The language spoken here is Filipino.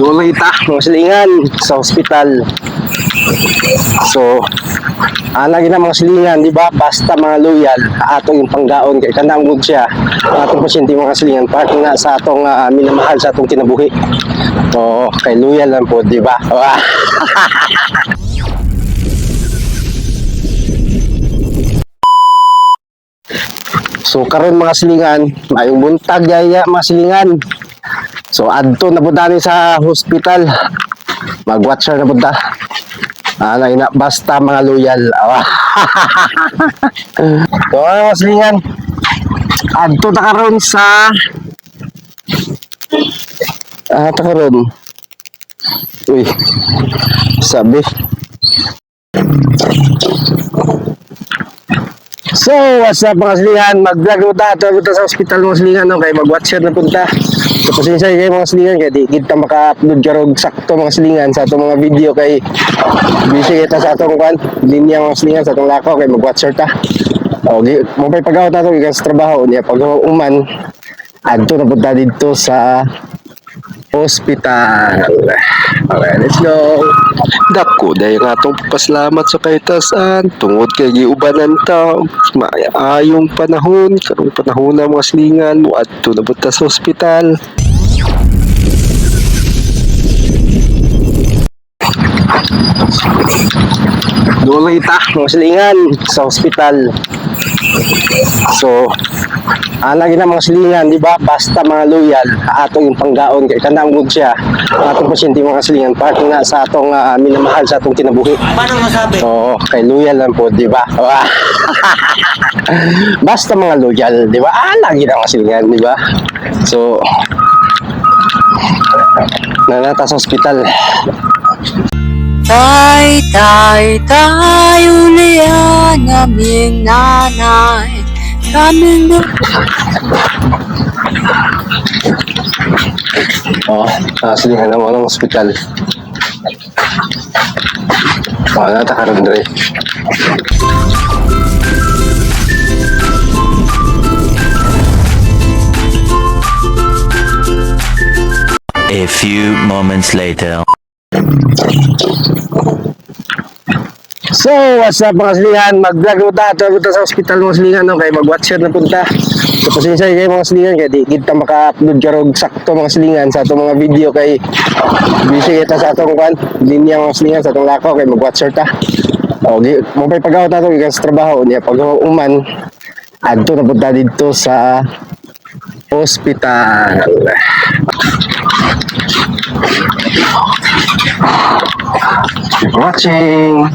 Doon kita mga silingan sa ospital. So lagi na mga silingan, di ba? Basta mga loyal, ato yung panggaon kay kanangod siya. Atong pasyente mga silingan, part na sa atong minamahal sa atong kinabuhi. Oo, kay loyal lang po, di ba? So karon mga silingan, mayong buntag yaya mga silingan. So adto na punta ni sa hospital. Mag-watcher na punta. Na basta mga loyal. So mga silingan, adto ta karon sa ta karon. Uy. Sabi. So, what's up mga silingan? Mag-vlog na punta sa hospital mga silingan, no? Kaya mag-watcher na punta. So, pasensya kayo mga silingan, kaya di kita maka-upload karong sakto mga silingan sa itong mga video kay busy kita sa itong linya mga silingan sa itong lakaw kaya mag-watcher ta. O, mapay pag-out na ito, ikan sa trabaho niya. Pag uman, adto na punta dito sa hospital. Okay, let's go. Dako, dahil nga itong paslamat sa kaitasan, tungod kay giubanan ta, maayong panahon, karong panahon na mga silingan mo at tunabot sa ospital. Doon kita mga silingan sa ospital. So lagi na mga silingan, di ba? Basta mga loyal, ato yung panggaon kay kanangod siya. Atong pasyente mga silingan, part na sa atong minamahal sa atong kinabuhi. Paano masabi? Oo, kay loyal lang po, di ba? Basta mga loyal, di ba? Lagi na mga silingan, di ba? So nanata sa ospital. Tay, tayo na yan, aming nanay. Kaming Silingan na mo ng ospital. Nata karon dre. A few moments later. So, what's up mga silingan? Mag-vlog na punta sa ospital mga silingan, no? Kaya mag-watcher na punta. So, pasensya kayo mga silingan, kaya di kita maka-upload karong sakto mga silingan sa itong mga video kay busy kita sa itong linya mga silingan sa itong lakaw kaya mag-watcher ta. O, mapay pag-out na ito, ikan sa trabaho niya. Pag uman, adto na punta dito sa hospital. Keep watching.